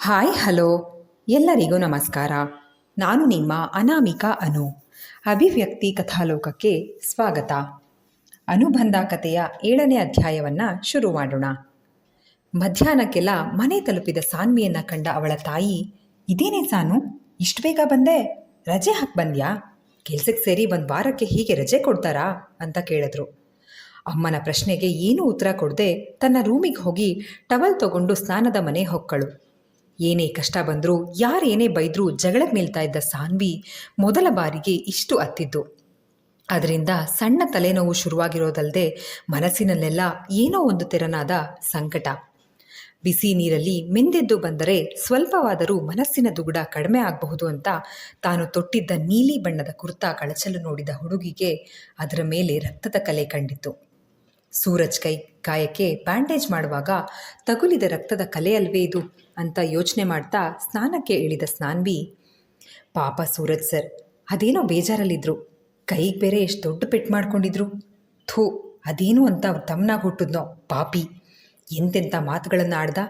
Hi hello ಎಲ್ಲರಿಗೂ ನಮಸ್ಕಾರ. ನಾನು ನಿಮ್ಮ ಅನಾಮಿಕಾ ಅನು. ಅಭಿವ್ಯಕ್ತಿ ಕಥಾಲೋಕಕ್ಕೆ ಸ್ವಾಗತ. ಅನುಬಂಧ ಕಥೆಯ 7ನೇ ಅಧ್ಯಾಯವನ್ನು ಶುರು ಮಾಡೋಣ. ಮಧ್ಯಾಹ್ನಕ್ಕೆಲ್ಲ ಮನೆ ತಲುಪಿದ ಸಾನ್ವಿಯನ್ನು ಕಂಡ ಅವಳ ತಾಯಿ, ಇದೇನೇ ಸಾನು, ಇಷ್ಟು ಬೇಗ ಬಂದೆ? ರಜೆ ಹಾಕಿ ಬಂದ್ಯಾ? ಕೆಲ್ಸಕ್ಕೆ ಸೇರಿ ಒಂದು ವಾರಕ್ಕೆ ಹೀಗೆ ರಜೆ ಕೊಡ್ತಾರಾ ಅಂತ ಕೇಳಿದ್ರು. ಅಮ್ಮನ ಪ್ರಶ್ನೆಗೆ ಏನೂ ಉತ್ತರ ಕೊಡದೆ ತನ್ನ ರೂಮಿಗೆ ಹೋಗಿ ಟವಲ್ ತಗೊಂಡು ಸ್ನಾನದ ಮನೆ ಹೊಕ್ಕಳು. ಏನೇ ಕಷ್ಟ ಬಂದರೂ ಯಾರೇನೇ ಬೈದರೂ ಜಗಳಕ್ಕೆ ನಿಲ್ತಾ ಇದ್ದ ಸಾನ್ವಿ ಮೊದಲ ಬಾರಿಗೆ ಇಷ್ಟು ಅತ್ತಿದ್ದು. ಅದರಿಂದ ಸಣ್ಣ ತಲೆನೋವು ಶುರುವಾಗಿರೋದಲ್ಲದೆ ಮನಸ್ಸಿನಲ್ಲೆಲ್ಲ ಏನೋ ಒಂದು ತೆರನಾದ ಸಂಕಟ. ಬಿಸಿ ನೀರಲ್ಲಿ ಮಿಂದೆದ್ದು ಬಂದರೆ ಸ್ವಲ್ಪವಾದರೂ ಮನಸ್ಸಿನ ದುಗುಡ ಕಡಿಮೆ ಆಗಬಹುದು ಅಂತ ತಾನು ತೊಟ್ಟಿದ್ದ ನೀಲಿ ಬಣ್ಣದ ಕುರ್ತಾ ಕಳಚಲು ನೋಡಿದ ಹುಡುಗಿಗೆ ಅದರ ಮೇಲೆ ರಕ್ತದ ಕಲೆ ಕಂಡಿತು. ಸೂರಜ್ ಗಾಯಕ್ಕೆ ಬ್ಯಾಂಡೇಜ್ ಮಾಡುವಾಗ ತಗುಲಿದ ರಕ್ತದ ಕಲೆ ಅಲ್ವೇ ಇದು ಅಂತ ಯೋಚನೆ ಮಾಡ್ತಾ ಸ್ನಾನಕ್ಕೆ ಇಳಿದ ಸಾನ್ವಿ, ಪಾಪ ಸೂರಜ್ ಸರ್ ಅದೇನೋ ಬೇಜಾರಲ್ಲಿದ್ದರು, ಕೈಗೆ ಬೇರೆ ಎಷ್ಟು ದೊಡ್ಡ ಪೆಟ್ಟು ಮಾಡ್ಕೊಂಡಿದ್ರು. ಥೂ, ಅದೇನು ಅಂತ ಅವ್ರ ತಮ್ಮನಾಗ ಹುಟ್ಟಿದ್ನೋ ಪಾಪಿ, ಎಂತೆಂಥ ಮಾತುಗಳನ್ನು ಆಡ್ದ.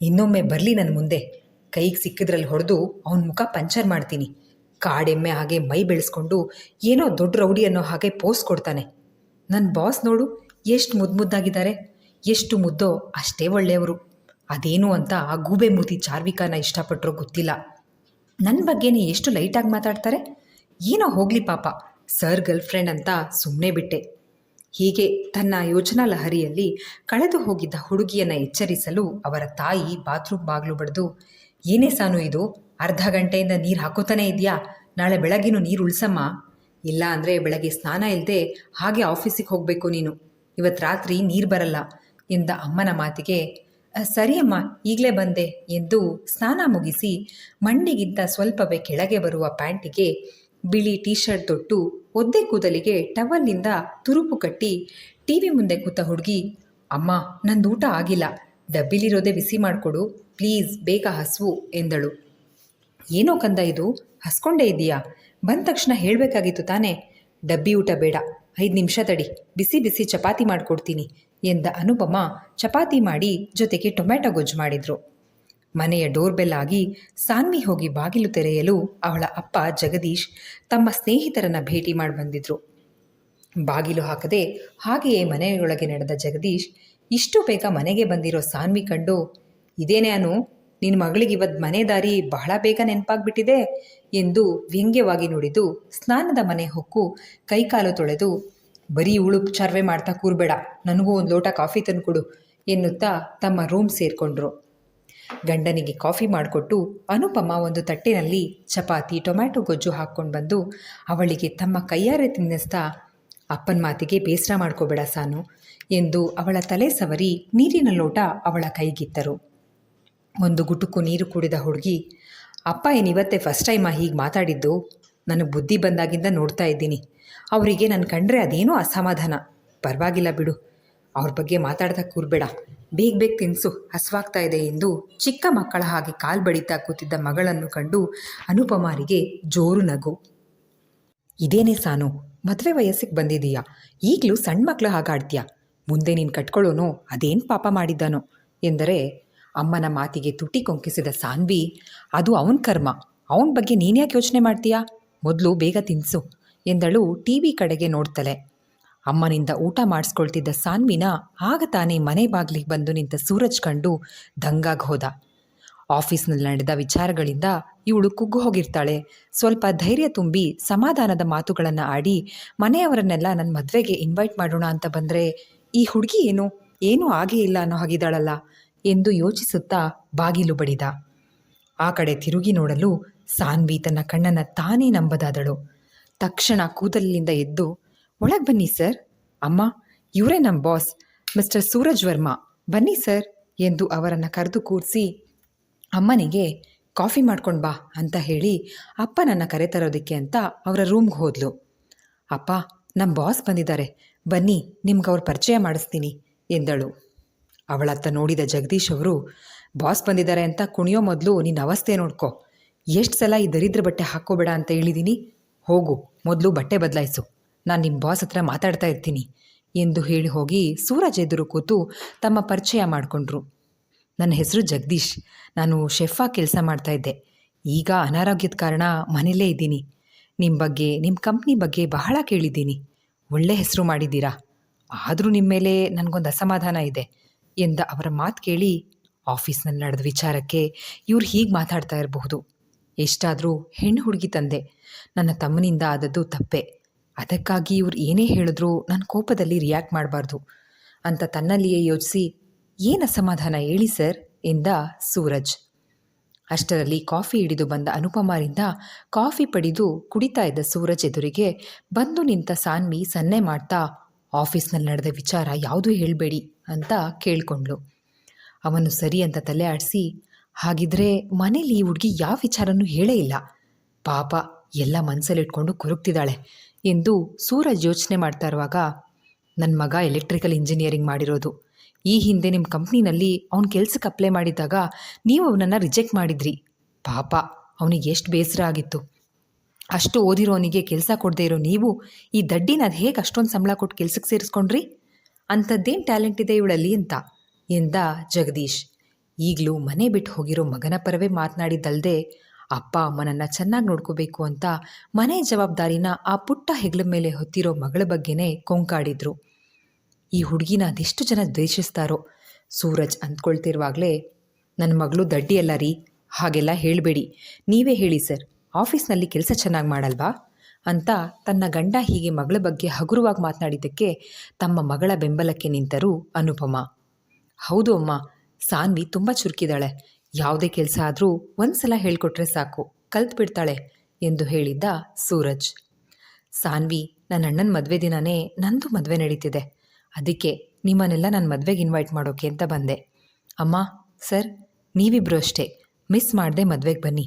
ಇನ್ನೊಮ್ಮೆ ಬರಲಿ ನನ್ನ ಮುಂದೆ, ಕೈಗೆ ಸಿಕ್ಕಿದ್ರಲ್ಲಿ ಹೊಡೆದು ಅವನ ಮುಖ ಪಂಚರ್ ಮಾಡ್ತೀನಿ. ಕಾಡೆಮ್ಮೆ ಹಾಗೆ ಮೈ ಬೆಳೆಸ್ಕೊಂಡು ಏನೋ ದೊಡ್ಡ ರೌಡಿ ಅನ್ನೋ ಹಾಗೆ ಪೋಸ್ ಕೊಡ್ತಾನೆ. ನನ್ನ ಬಾಸ್ ನೋಡು ಎಷ್ಟು ಮುದ್ದಾಗಿದ್ದಾರೆ, ಎಷ್ಟು ಮುದ್ದೋ ಅಷ್ಟೇ ಒಳ್ಳೆಯವರು. ಅದೇನು ಅಂತ ಆ ಗೂಬೆ ಮೂತಿ ಚಾರ್ವಿಕಾನ ಇಷ್ಟಪಟ್ಟರೋ ಗೊತ್ತಿಲ್ಲ. ನನ್ನ ಬಗ್ಗೆನೇ ಎಷ್ಟು ಲೈಟಾಗಿ ಮಾತಾಡ್ತಾರೆ. ಏನೋ ಹೋಗಲಿ ಪಾಪ, ಸರ್ ಗರ್ಲ್ಫ್ರೆಂಡ್ ಅಂತ ಸುಮ್ಮನೆ ಬಿಟ್ಟೆ. ಹೀಗೆ ತನ್ನ ಯೋಚನಾ ಲಹರಿಯಲ್ಲಿ ಕಳೆದು ಹೋಗಿದ್ದ ಹುಡುಗಿಯನ್ನು ಎಚ್ಚರಿಸಲು ಅವರ ತಾಯಿ ಬಾತ್ರೂಮ್ ಬಾಗಿಲು ಬಡಿದು, ಏನೇ ಸಾನು ಇದು, ಅರ್ಧ ಗಂಟೆಯಿಂದ ನೀರು ಹಾಕೋತಾನೇ ಇದೆಯಾ? ನಾಳೆ ಬೆಳಗ್ಗಿನೂ ನೀರು ಉಳಿಸಮ್ಮ, ಇಲ್ಲ ಅಂದರೆ ಬೆಳಗ್ಗೆ ಸ್ನಾನ ಇಲ್ಲದೆ ಹಾಗೆ ಆಫೀಸಿಗೆ ಹೋಗಬೇಕು ನೀನು, ಇವತ್ತು ರಾತ್ರಿ ನೀರು ಬರಲ್ಲ ಎಂದ ಅಮ್ಮನ ಮಾತಿಗೆ, ಸರಿ ಅಮ್ಮ ಈಗಲೇ ಬಂದೆ ಎಂದು ಸ್ನಾನ ಮುಗಿಸಿ ಮಂಡಿಗಿಂತ ಸ್ವಲ್ಪವೇ ಕೆಳಗೆ ಬರುವ ಪ್ಯಾಂಟಿಗೆ ಬಿಳಿ ಟೀ ಶರ್ಟ್ ತೊಟ್ಟು ಒದ್ದೆ ಕೂದಲಿಗೆ ಟವಲ್ನಿಂದ ತುರುಪು ಕಟ್ಟಿ ಟಿವಿ ಮುಂದೆ ಕೂತ ಹುಡುಗಿ, ಅಮ್ಮ ನಂದು ಊಟ ಆಗಿಲ್ಲ, ಡಬ್ಬಿಲಿರೋದೇ ಬಿಸಿ ಮಾಡಿಕೊಡು ಪ್ಲೀಸ್, ಬೇಗ ಹಸುವು ಎಂದಳು. ಏನೋ ಕಂದ ಇದು, ಹಸ್ಕೊಂಡೇ ಇದೆಯಾ? ಬಂದ ತಕ್ಷಣ ಹೇಳಬೇಕಾಗಿತ್ತು ತಾನೇ. ಡಬ್ಬಿ ಊಟ ಬೇಡ, 5 ನಿಮಿಷ ತಡಿ, ಬಿಸಿ ಬಿಸಿ ಚಪಾತಿ ಮಾಡಿಕೊಡ್ತೀನಿ ಎಂದ ಅನುಪಮ ಚಪಾತಿ ಮಾಡಿ ಜೊತೆಗೆ ಟೊಮ್ಯಾಟೊ ಗೊಜ್ಜು ಮಾಡಿದ್ರು. ಮನೆಯ ಡೋರ್ ಬೆಲ್ ಆಗಿ ಸಾನ್ವಿ ಹೋಗಿ ಬಾಗಿಲು ತೆರೆಯಲು ಅವಳ ಅಪ್ಪ ಜಗದೀಶ್ ತಮ್ಮ ಸ್ನೇಹಿತರನ್ನ ಭೇಟಿ ಮಾಡಿ ಬಂದಿದ್ರು. ಬಾಗಿಲು ಹಾಕದೆ ಹಾಗೆಯೇ ಮನೆಯೊಳಗೆ ನಡೆದ ಜಗದೀಶ್ ಇಷ್ಟು ಬೇಗ ಮನೆಗೆ ಬಂದಿರೋ ಸಾನ್ವಿ ಕಂಡು, ಇದೇನೇ ಅನು, ನಿನ್ನ ಮಗಳಿಗೆ ಇವತ್ತು ಮನೆ ದಾರಿ ಬಹಳ ಬೇಗ ನೆನಪಾಗ್ಬಿಟ್ಟಿದೆ ಎಂದು ವ್ಯಂಗ್ಯವಾಗಿ ನುಡಿದು ಸ್ನಾನದ ಮನೆ ಹೊಕ್ಕು ಕೈಕಾಲು ತೊಳೆದು, ಬರೀ ಉಳುಪ್ ಚರ್ವೆ ಮಾಡ್ತಾ ಕೂರಬೇಡ, ನನಗೂ ಒಂದು ಲೋಟ ಕಾಫಿ ತಂದುಕೊಡು ಎನ್ನುತ್ತಾ ತಮ್ಮ ರೂಮ್ ಸೇರಿಕೊಂಡ್ರು. ಗಂಡನಿಗೆ ಕಾಫಿ ಮಾಡಿಕೊಟ್ಟು ಅನುಪಮ ಒಂದು ತಟ್ಟೆನಲ್ಲಿ ಚಪಾತಿ ಟೊಮ್ಯಾಟೊ ಗೊಜ್ಜು ಹಾಕ್ಕೊಂಡು ಬಂದು ಅವಳಿಗೆ ತಮ್ಮ ಕೈಯಾರೆ ತಿನ್ನಿಸ್ತಾ, ಅಪ್ಪನ ಮಾತಿಗೆ ಬೇಸರ ಮಾಡ್ಕೋಬೇಡ ಸಾನು ಎಂದು ಅವಳ ತಲೆ ಸವರಿ ನೀರಿನ ಲೋಟ ಅವಳ ಕೈಗಿತ್ತರು. ಒಂದು ಗುಟುಕು ನೀರು ಕುಡಿದ ಹುಡುಗಿ, ಅಪ್ಪ ಏನಿವತ್ತೇ ಫಸ್ಟ್ ಟೈಮ ಹೀಗೆ ಮಾತಾಡಿದ್ದು? ನನಗೆ ಬುದ್ಧಿ ಬಂದಾಗಿಂದ ನೋಡ್ತಾ ಇದ್ದೀನಿ. ಅವರಿಗೆ ನನ್ನ ಕಂಡ್ರೆ ಅದೇನೋ ಅಸಮಾಧಾನ. ಪರವಾಗಿಲ್ಲ ಬಿಡು, ಅವ್ರ ಬಗ್ಗೆ ಮಾತಾಡ್ತಾ ಕೂರಬೇಡ, ಬೇಗ ತಿನ್ನಿಸು, ಹಸುವಾಗ್ತಾ ಇದೆ ಎಂದು ಚಿಕ್ಕ ಮಕ್ಕಳ ಹಾಗೆ ಕಾಲು ಬಡಿತಾ ಕೂತಿದ್ದ ಮಗಳನ್ನು ಕಂಡು ಅನುಪಮಾರಿಗೆ ಜೋರು ನಗು. ಇದೇನೇ ಸಾನು, ಮದುವೆ ವಯಸ್ಸಿಗೆ ಬಂದಿದೀಯಾ, ಈಗಲೂ ಸಣ್ಣ ಮಕ್ಕಳು ಹಾಗಾಡ್ತೀಯಾ? ಮುಂದೆ ನೀನು ಕಟ್ಕೊಳ್ಳೋನೋ ಅದೇನು ಪಾಪ ಮಾಡಿದ್ದಾನೋ ಎಂದರೆ ಅಮ್ಮನ ಮಾತಿಗೆ ತುಟಿ ಕೊಂಕಿಸಿದ ಸಾನ್ವಿ, ಅದು ಅವನ ಕರ್ಮ, ಅವನ ಬಗ್ಗೆ ನೀನ್ಯಾಕೆ ಯೋಚನೆ ಮಾಡ್ತೀಯಾ? ಮೊದಲು ಬೇಗ ತಿನ್ನಿಸು ಎಂದಳು ಟಿವಿ ಕಡೆಗೆ ನೋಡ್ತಲೆ. ಅಮ್ಮನಿಂದ ಊಟ ಮಾಡಿಸ್ಕೊಳ್ತಿದ್ದ ಸಾನ್ವಿನ ಆಗ ತಾನೇ ಮನೆ ಬಾಗಿಲಿಗೆ ಬಂದು ನಿಂತ ಸೂರಜ್ ಕಂಡು ದಂಗಾಗಿ ಹೋದ. ಆಫೀಸ್ನಲ್ಲಿ ನಡೆದ ವಿಚಾರಗಳಿಂದ ಇವಳು ಕುಗ್ಗು ಹೋಗಿರ್ತಾಳೆ, ಸ್ವಲ್ಪ ಧೈರ್ಯ ತುಂಬಿ ಸಮಾಧಾನದ ಮಾತುಗಳನ್ನು ಆಡಿ ಮನೆಯವರನ್ನೆಲ್ಲ ನನ್ನ ಮದುವೆಗೆ ಇನ್ವೈಟ್ ಮಾಡೋಣ ಅಂತ ಬಂದರೆ ಈ ಹುಡುಗಿ ಏನೂ ಆಗೇ ಇಲ್ಲ ಅನ್ನೋ ಹಾಗಿದ್ದಾಳಲ್ಲ ಎಂದು ಯೋಚಿಸುತ್ತಾ ಬಾಗಿಲು ಬಡಿದ. ಆ ಕಡೆ ತಿರುಗಿ ನೋಡಲು ಸಾನ್ವಿ ತನ್ನ ಕಣ್ಣನ್ನು ತಾನೇ ನಂಬದಾದಳು. ತಕ್ಷಣ ಕೂದಲಿನಿಂದ ಎದ್ದು, ಒಳಗೆ ಬನ್ನಿ ಸರ್, ಅಮ್ಮ ಇವರೇ ನಮ್ಮ ಬಾಸ್ ಮಿಸ್ಟರ್ ಸೂರಜ್ ವರ್ಮಾ, ಬನ್ನಿ ಸರ್ ಎಂದು ಅವರನ್ನು ಕರೆದು ಕೂರಿಸಿ ಅಮ್ಮನಿಗೆ ಕಾಫಿ ಮಾಡ್ಕೊಂಡು ಬಾ ಅಂತ ಹೇಳಿ ಅಪ್ಪನನ್ನು ಕರೆತರೋದಕ್ಕೆ ಅಂತ ಅವರ ರೂಮ್ಗೆ ಹೋದ್ಲು. ಅಪ್ಪ ನಮ್ಮ ಬಾಸ್ ಬಂದಿದ್ದಾರೆ, ಬನ್ನಿ ನಿಮ್ಗೆ ಅವ್ರ ಪರಿಚಯ ಮಾಡಿಸ್ತೀನಿ ಎಂದಳು. ಅವಳತ್ತ ನೋಡಿದ ಜಗದೀಶ್ ಅವರು, ಬಾಸ್ ಬಂದಿದ್ದಾರೆ ಅಂತ ಕುಣಿಯೋ ಮೊದಲು ನಿನ್ನ ಅವಸ್ಥೆ ನೋಡ್ಕೊ, ಎಷ್ಟು ಸಲ ಈ ದರಿದ್ರ ಬಟ್ಟೆ ಹಾಕ್ಕೋಬೇಡ ಅಂತ ಹೇಳಿದ್ದೀನಿ, ಹೋಗು ಮೊದಲು ಬಟ್ಟೆ ಬದಲಾಯಿಸು, ನಾನು ನಿಮ್ಮ ಬಾಸ್ ಹತ್ರ ಮಾತಾಡ್ತಾ ಇರ್ತೀನಿ ಎಂದು ಹೇಳಿ ಹೋಗಿ ಸೂರಜ್ ಎದುರು ಕೂತು ತಮ್ಮ ಪರಿಚಯ ಮಾಡಿಕೊಂಡ್ರು. ನನ್ನ ಹೆಸರು ಜಗದೀಶ್. ನಾನು ಶೆಫಾಗಿ ಕೆಲಸ ಮಾಡ್ತಾಯಿದ್ದೆ. ಈಗ ಅನಾರೋಗ್ಯದ ಕಾರಣ ಮನೆಯಲ್ಲೇ ಇದ್ದೀನಿ. ನಿಮ್ಮ ಬಗ್ಗೆ, ನಿಮ್ಮ ಕಂಪ್ನಿ ಬಗ್ಗೆ ಬಹಳ ಕೇಳಿದ್ದೀನಿ. ಒಳ್ಳೆ ಹೆಸರು ಮಾಡಿದ್ದೀರಾ. ಆದರೂ ನಿಮ್ಮ ಮೇಲೆ ನನಗೊಂದು ಅಸಮಾಧಾನ ಇದೆ ಎಂದ ಅವರ ಮಾತು ಕೇಳಿ ಆಫೀಸ್ನಲ್ಲಿ ನಡೆದ ವಿಚಾರಕ್ಕೆ ಇವ್ರು ಹೀಗೆ ಮಾತಾಡ್ತಾ ಇರಬಹುದು. ಎಷ್ಟಾದರೂ ಹೆಣ್ಣು ಹುಡುಗಿ ತಂದೆ. ನನ್ನ ತಮ್ಮನಿಂದ ಆದದ್ದು ತಪ್ಪೆ. ಅದಕ್ಕಾಗಿ ಇವ್ರು ಏನೇ ಹೇಳಿದ್ರೂ ನನ್ನ ಕೋಪದಲ್ಲಿ ರಿಯಾಕ್ಟ್ ಮಾಡಬಾರ್ದು ಅಂತ ತನ್ನಲ್ಲಿಯೇ ಯೋಚಿಸಿ, ಏನು ಅಸಮಾಧಾನ ಹೇಳಿ ಸರ್ ಎಂದ ಸೂರಜ್. ಅಷ್ಟರಲ್ಲಿ ಕಾಫಿ ಹಿಡಿದು ಬಂದ ಅನುಪಮಾರಿಂದ ಕಾಫಿ ಪಡೆದು ಕುಡಿತಾ ಇದ್ದ ಸೂರಜ್ ಎದುರಿಗೆ ಬಂದು ನಿಂತ ಸಾನ್ವಿ ಸನ್ನೆ ಮಾಡ್ತಾ, ಆಫೀಸ್ನಲ್ಲಿ ನಡೆದ ವಿಚಾರ ಯಾವುದೂ ಹೇಳಬೇಡಿ ಅಂತ ಕೇಳಿಕೊಂಡ್ಳು. ಅವನು ಸರಿ ಅಂತ ತಲೆ ಆಡಿಸಿ, ಹಾಗಿದ್ರೆ ಮನೇಲಿ ಈ ಹುಡುಗಿ ಯಾವ ವಿಚಾರನೂ ಹೇಳೇ ಇಲ್ಲ, ಪಾಪ ಎಲ್ಲ ಮನಸ್ಸಲ್ಲಿಟ್ಕೊಂಡು ಕೊರಗ್ತಿದ್ದಾಳೆ ಎಂದು ಸೂರಜ್ ಯೋಚನೆ ಮಾಡ್ತಾ ಇರುವಾಗ, ನನ್ನ ಮಗ ಎಲೆಕ್ಟ್ರಿಕಲ್ ಇಂಜಿನಿಯರಿಂಗ್ ಮಾಡಿರೋದು. ಈ ಹಿಂದೆ ನಿಮ್ಮ ಕಂಪ್ನಿನಲ್ಲಿ ಅವ್ನ ಕೆಲ್ಸಕ್ಕೆ ಅಪ್ಲೈ ಮಾಡಿದಾಗ ನೀವು ಅವನನ್ನು ರಿಜೆಕ್ಟ್ ಮಾಡಿದ್ರಿ. ಪಾಪ ಅವನಿಗೆ ಎಷ್ಟು ಬೇಸರ ಆಗಿತ್ತು. ಅಷ್ಟು ಓದಿರೋನಿಗೆ ಕೆಲಸ ಕೊಡದೇ ಇರೋ ನೀವು ಈ ದಡ್ಡಿನ ಅದು ಹೇಗೆ ಅಷ್ಟೊಂದು ಸಂಬಳ ಕೊಟ್ಟು ಕೆಲ್ಸಕ್ಕೆ ಸೇರಿಸ್ಕೊಂಡ್ರಿ? ಅಂಥದ್ದೇನು ಟ್ಯಾಲೆಂಟ್ ಇದೆ ಇವಳಲ್ಲಿ ಅಂತ ಎಂದ ಜಗದೀಶ್. ಈಗಲೂ ಮನೆ ಬಿಟ್ಟು ಹೋಗಿರೋ ಮಗನ ಪರವೇ ಮಾತನಾಡಿದ್ದಲ್ದೆ ಅಪ್ಪ ಅಮ್ಮನನ್ನು ಚೆನ್ನಾಗಿ ನೋಡ್ಕೋಬೇಕು ಅಂತ ಮನೆ ಜವಾಬ್ದಾರಿನ ಆ ಪುಟ್ಟ ಹೆಗ್ಲ ಮೇಲೆ ಹೊತ್ತಿರೋ ಮಗಳ ಬಗ್ಗೆನೇ ಕೊಂಕಾಡಿದ್ರು. ಈ ಹುಡುಗಿನ ಅದೆಷ್ಟು ಜನ ದ್ವೇಷಿಸ್ತಾರೋ. ಸೂರಜ್ ಅಂದ್ಕೊಳ್ತಿರುವಾಗಲೇ, ನನ್ನ ಮಗಳು ದಡ್ಡಿಯಲ್ಲ ರೀ, ಹಾಗೆಲ್ಲ ಹೇಳಬೇಡಿ, ನೀವೇ ಹೇಳಿ ಸರ್, ಆಫೀಸ್ನಲ್ಲಿ ಕೆಲಸ ಚೆನ್ನಾಗಿ ಮಾಡಲ್ವಾ ಅಂತ ತನ್ನ ಗಂಡ ಹೀಗೆ ಮಗಳ ಬಗ್ಗೆ ಹಗುರವಾಗಿ ಮಾತನಾಡಿದ್ದಕ್ಕೆ ತಮ್ಮ ಮಗಳ ಬೆಂಬಲಕ್ಕೆ ನಿಂತರು ಅನುಪಮಾ. ಹೌದು ಅಮ್ಮ, ಸಾನ್ವಿ ತುಂಬ ಚುರುಕಿದ್ದಾಳೆ. ಯಾವುದೇ ಕೆಲಸ ಆದರೂ ಒಂದು ಸಲ ಹೇಳಿಕೊಟ್ರೆ ಸಾಕು, ಕಲ್ತ್ಬಿಡ್ತಾಳೆ ಎಂದು ಹೇಳಿದ್ದ ಸೂರಜ್. ಸಾನ್ವಿ, ನನ್ನ ಅಣ್ಣನ ಮದುವೆ ದಿನವೇ ನಂದು ಮದುವೆ ನಡೀತಿದೆ. ಅದಕ್ಕೆ ನಿಮ್ಮನ್ನೆಲ್ಲ ನನ್ನ ಮದುವೆಗೆ ಇನ್ವೈಟ್ ಮಾಡೋಕೆ ಅಂತ ಬಂದೆ. ಅಮ್ಮ, ಸರ್, ನೀವಿಬ್ಬರು ಅಷ್ಟೇ ಮಿಸ್ ಮಾಡದೆ ಮದುವೆಗೆ ಬನ್ನಿ.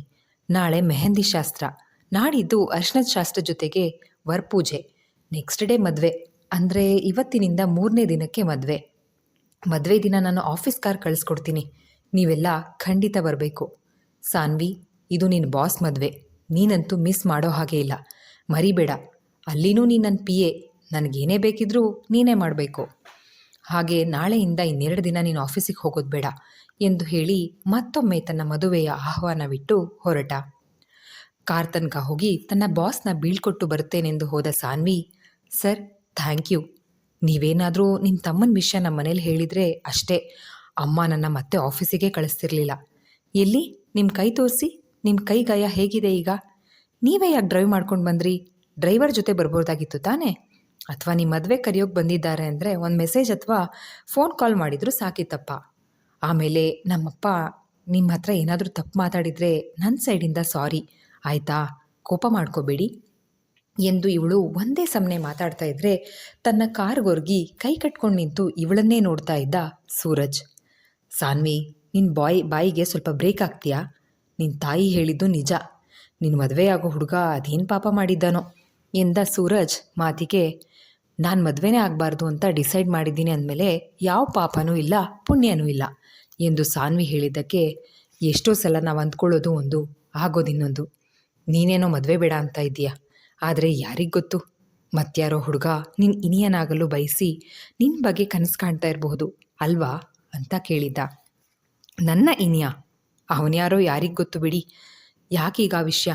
ನಾಳೆ ಮೆಹಂದಿ ಶಾಸ್ತ್ರ, ನಾಡಿದ್ದು ಅರ್ಶಿನದ ಶಾಸ್ತ್ರ ಜೊತೆಗೆ ವರಪೂಜೆ, ನೆಕ್ಸ್ಟ್ ಡೇ ಮದುವೆ. ಅಂದರೆ ಇವತ್ತಿನಿಂದ 3ನೇ ದಿನಕ್ಕೆ ಮದುವೆ. ಮದುವೆ ದಿನ ನಾನು ಆಫೀಸ್ ಕಾರ್ ಕಳಿಸ್ಕೊಡ್ತೀನಿ, ನೀವೆಲ್ಲ ಖಂಡಿತ ಬರಬೇಕು. ಸಾನ್ವಿ, ಇದು ನಿನ್ನ ಬಾಸ್ ಮದುವೆ, ನೀನಂತೂ ಮಿಸ್ ಮಾಡೋ ಹಾಗೆ ಇಲ್ಲ, ಮರಿಬೇಡ. ಅಲ್ಲಿನೂ ನೀನು ನನ್ನ PA, ನನಗೇನೇ ಬೇಕಿದ್ರೂ ನೀನೇ ಮಾಡಬೇಕು. ಹಾಗೆ ನಾಳೆಯಿಂದ 2 ದಿನ ನೀನು ಆಫೀಸಿಗೆ ಹೋಗೋದು ಬೇಡ ಎಂದು ಹೇಳಿ ಮತ್ತೊಮ್ಮೆ ತನ್ನ ಮದುವೆಯ ಆಹ್ವಾನವಿಟ್ಟು ಹೊರಟ. ಕಾರ್ ತನಕ ಹೋಗಿ ತನ್ನ ಬಾಸ್ನ ಬೀಳ್ಕೊಟ್ಟು ಬರುತ್ತೇನೆಂದು ಹೋದ ಸಾನ್ವಿ, ಸರ್, ಥ್ಯಾಂಕ್ ಯು. ನೀವೇನಾದರೂ ನಿಮ್ಮ ತಮ್ಮನ ವಿಷಯ ನಮ್ಮ ಮನೇಲಿ ಹೇಳಿದರೆ ಅಷ್ಟೇ, ಅಮ್ಮ ನನ್ನ ಮತ್ತೆ ಆಫೀಸಿಗೆ ಕಳಿಸ್ತಿರ್ಲಿಲ್ಲ. ಎಲ್ಲಿ ನಿಮ್ಮ ಕೈ ತೋರಿಸಿ, ನಿಮ್ಮ ಕೈ ಗಾಯ ಹೇಗಿದೆ ಈಗ? ನೀವೇ ಯಾಕೆ ಡ್ರೈವ್ ಮಾಡ್ಕೊಂಡು ಬಂದ್ರಿ? ಡ್ರೈವರ್ ಜೊತೆ ಬರ್ಬೋದಾಗಿತ್ತು ತಾನೇ? ಅಥವಾ ನಿಮ್ಮ ಮದುವೆ ಕರೆಯೋಕೆ ಬಂದಿದ್ದಾರೆ ಅಂದರೆ ಒಂದು ಮೆಸೇಜ್ ಅಥವಾ ಫೋನ್ ಕಾಲ್ ಮಾಡಿದರೂ ಸಾಕಿತ್ತಪ್ಪ. ಆಮೇಲೆ ನಮ್ಮಪ್ಪ ನಿಮ್ಮ ಹತ್ರ ಏನಾದರೂ ತಪ್ಪು ಮಾತಾಡಿದರೆ ನನ್ನ ಸೈಡಿಂದ ಸಾರಿ, ಆಯಿತಾ? ಕೋಪ ಮಾಡ್ಕೋಬೇಡಿ ಎಂದು ಇವಳು ಒಂದೇ ಸಮನೆ ಮಾತಾಡ್ತಾ ಇದ್ದರೆ ತನ್ನ ಕಾರ್ಗೊರ್ಗಿ ಕೈ ಕಟ್ಕೊಂಡು ನಿಂತು ಇವಳನ್ನೇ ನೋಡ್ತಾ ಇದ್ದ ಸೂರಜ್. ಸಾನ್ವಿ, ನಿನ್ನ ಬಾಯಿಗೆ ಸ್ವಲ್ಪ ಬ್ರೇಕ್ ಆಗ್ತೀಯಾ? ನಿನ್ನ ತಾಯಿ ಹೇಳಿದ್ದು ನಿಜ. ನಿನ್ನ ಮದುವೆಯಾಗೋ ಹುಡುಗ ಅದೇನು ಪಾಪ ಮಾಡಿದ್ದಾನೋ ಎಂದ ಸೂರಜ್ ಮಾತಿಗೆ, ನಾನು ಮದುವೆನೇ ಆಗಬಾರ್ದು ಅಂತ ಡಿಸೈಡ್ ಮಾಡಿದ್ದೀನಿ ಅಂದಮೇಲೆ ಯಾವ ಪಾಪನೂ ಇಲ್ಲ, ಪುಣ್ಯನೂ ಇಲ್ಲ ಎಂದು ಸಾನ್ವಿ ಹೇಳಿದ್ದಕ್ಕೆ, ಎಷ್ಟೋ ಸಲ ನಾವು ಅಂದ್ಕೊಳ್ಳೋದು ಒಂದು, ಆಗೋದಿನ್ನೊಂದು. ನೀನೇನೋ ಮದುವೆ ಬೇಡ ಅಂತ ಇದ್ದೀಯಾ, ಆದರೆ ಯಾರಿಗೆ ಗೊತ್ತು, ಮತ್ಯಾರೋ ಹುಡುಗ ನಿನ್ನ ಇನಿಯನಾಗಲು ಬಯಸಿ ನಿನ್ನ ಬಗ್ಗೆ ಕನಸು ಕಾಣ್ತಾ ಇರಬಹುದು ಅಲ್ವಾ ಅಂತ ಕೇಳಿದ್ದ. ನನ್ನ ಇನಿಯ? ಅವನ್ಯಾರೋ ಯಾರಿಗೆ ಗೊತ್ತು ಬಿಡಿ. ಯಾಕೀಗ ಆ ವಿಷಯ?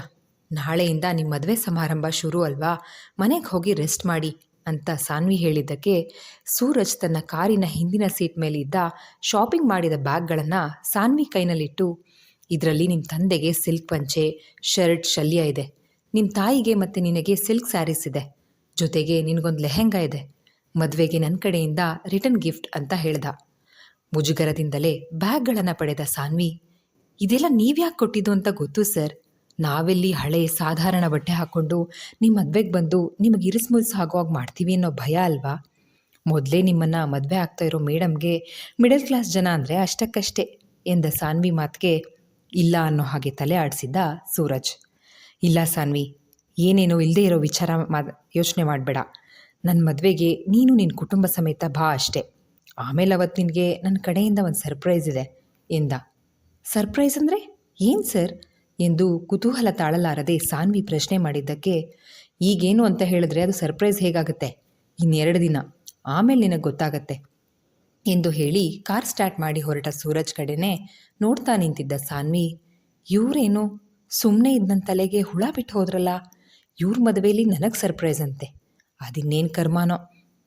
ನಾಳೆಯಿಂದ ನಿಮ್ಮ ಮದುವೆ ಸಮಾರಂಭ ಶುರು ಅಲ್ವಾ, ಮನೆಗೆ ಹೋಗಿ ರೆಸ್ಟ್ ಮಾಡಿ ಅಂತ ಸಾನ್ವಿ ಹೇಳಿದ್ದಕ್ಕೆ ಸೂರಜ್ ತನ್ನ ಕಾರಿನ ಹಿಂದಿನ ಸೀಟ್ ಮೇಲೆ ಇದ್ದ ಶಾಪಿಂಗ್ ಮಾಡಿದ ಬ್ಯಾಗ್ಗಳನ್ನು ಸಾನ್ವಿ ಕೈನಲ್ಲಿಟ್ಟು, ಇದರಲ್ಲಿ ನಿಮ್ಮ ತಂದೆಗೆ ಸಿಲ್ಕ್ ಪಂಚೆ, ಶರ್ಟ್, ಶಲ್ಯ ಇದೆ, ನಿಮ್ಮ ತಾಯಿಗೆ ಮತ್ತು ನಿನಗೆ ಸಿಲ್ಕ್ ಸ್ಯಾರೀಸ್ ಇದೆ, ಜೊತೆಗೆ ನಿನಗೊಂದು ಲೆಹೆಂಗಾ ಇದೆ, ಮದುವೆಗೆ ನನ್ನ ಕಡೆಯಿಂದ ರಿಟರ್ನ್ ಗಿಫ್ಟ್ ಅಂತ ಹೇಳ್ದ. ಮುಜುಗರದಿಂದಲೇ ಬ್ಯಾಗ್ಗಳನ್ನು ಪಡೆದ ಸಾನ್ವಿ, ಇದೆಲ್ಲ ನೀವ್ಯಾಕೆ ಕೊಟ್ಟಿದ್ದು ಅಂತ ಗೊತ್ತು ಸರ್, ನಾವೆಲ್ಲಿ ಹಳೆ ಸಾಧಾರಣ ಬಟ್ಟೆ ಹಾಕ್ಕೊಂಡು ನಿಮ್ಮ ಮದುವೆಗೆ ಬಂದು ನಿಮಗೆ ಇರಿಸ್ಮುಲ್ಸ್ ಆಗುವಾಗ ಮಾಡ್ತೀವಿ ಅನ್ನೋ ಭಯ ಅಲ್ವಾ? ಮೊದಲೇ ನಿಮ್ಮನ್ನು ಮದುವೆ ಆಗ್ತಾ ಇರೋ ಮೇಡಮ್ಗೆ ಮಿಡಲ್ ಕ್ಲಾಸ್ ಜನ ಅಂದರೆ ಅಷ್ಟಕ್ಕಷ್ಟೇ ಎಂದ ಸಾನ್ವಿ ಮಾತಿಗೆ ಇಲ್ಲ ಅನ್ನೋ ಹಾಗೆ ತಲೆ ಆಡಿಸಿದ್ದ ಸೂರಜ್. ಇಲ್ಲ ಸಾನ್ವಿ, ಏನೇನೋ ಇಲ್ಲದೆ ಇರೋ ವಿಚಾರ ಯೋಚನೆ ಮಾಡಬೇಡ. ನನ್ನ ಮದುವೆಗೆ ನೀನು ನಿನ್ನ ಕುಟುಂಬ ಸಮೇತ ಬಾ ಅಷ್ಟೇ. ಆಮೇಲೆ ಅವತ್ತು ನಿನಗೆ ನನ್ನ ಕಡೆಯಿಂದ ಒಂದು ಸರ್ಪ್ರೈಸ್ ಇದೆ ಎಂದ. ಸರ್ಪ್ರೈಸ್ ಅಂದರೆ ಏನು ಸರ್ ಎಂದು ಕುತೂಹಲ ತಾಳಲಾರದೆ ಸಾನ್ವಿ ಪ್ರಶ್ನೆ ಮಾಡಿದ್ದಕ್ಕೆ, ಈಗೇನು ಅಂತ ಹೇಳಿದ್ರೆ ಅದು ಸರ್ಪ್ರೈಸ್ ಹೇಗಾಗುತ್ತೆ? 2 ದಿನ ಆಮೇಲೆ ನಿನಗೆ ಗೊತ್ತಾಗತ್ತೆ. ಎಂದು ಹೇಳಿ ಕಾರ್ ಸ್ಟಾರ್ಟ್ ಮಾಡಿ ಹೊರಟ ಸೂರಜ್ ಕಡೆನೆ ನೋಡ್ತಾ ನಿಂತಿದ್ದ ಸಾನ್ವಿ, ಇವರೇನು ಸುಮ್ಮನೆ ಇದ್ನ ತಲೆಗೆ ಹುಳ ಬಿಟ್ಟು ಹೋದ್ರಲ್ಲ, ಇವ್ರ ಮದುವೆಯಲ್ಲಿ ನನಗೆ ಸರ್ಪ್ರೈಸ್ ಅಂತೆ, ಅದಿನ್ನೇನು ಕರ್ಮಾನೋ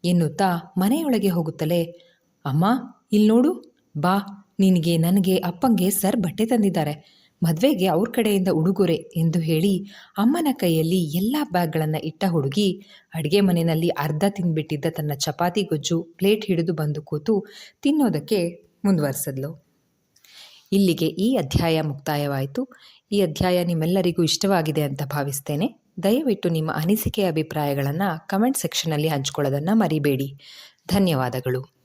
ಎನ್ನುತ್ತಾ ಮನೆಯೊಳಗೆ ಹೋಗುತ್ತಲೇ, ಅಮ್ಮ ಇಲ್ಲಿ ನೋಡು, ಬಾ ನಿನಗೆ ನನಗೆ ಅಪ್ಪಂಗೆ ಸರ್ ಬಟ್ಟೆ ತಂದಿದ್ದಾರೆ, ಮದುವೆಗೆ ಅವ್ರ ಕಡೆಯಿಂದ ಉಡುಗೊರೆ ಎಂದು ಹೇಳಿ ಅಮ್ಮನ ಕೈಯಲ್ಲಿ ಎಲ್ಲ ಬ್ಯಾಗ್ಗಳನ್ನು ಇಟ್ಟ ಹುಡುಗಿ ಅಡುಗೆ ಮನೆಯಲ್ಲಿ ಅರ್ಧ ತಿಂದ್ಬಿಟ್ಟಿದ್ದ ತನ್ನ ಚಪಾತಿ ಗೊಜ್ಜು ಪ್ಲೇಟ್ ಹಿಡಿದು ಬಂದು ಕೂತು ತಿನ್ನೋದಕ್ಕೆ ಮುಂದುವರೆಸಿದ್ಲು. ಇಲ್ಲಿಗೆ ಈ ಅಧ್ಯಾಯ ಮುಕ್ತಾಯವಾಯಿತು. ಈ ಅಧ್ಯಾಯ ನಿಮ್ಮೆಲ್ಲರಿಗೂ ಇಷ್ಟವಾಗಿದೆ ಅಂತ ಭಾವಿಸ್ತೇನೆ. ದಯವಿಟ್ಟು ನಿಮ್ಮ ಅನಿಸಿಕೆ ಅಭಿಪ್ರಾಯಗಳನ್ನು ಕಮೆಂಟ್ ಸೆಕ್ಷನಲ್ಲಿ ಹಂಚ್ಕೊಳ್ಳೋದನ್ನು ಮರಿಬೇಡಿ. ಧನ್ಯವಾದಗಳು.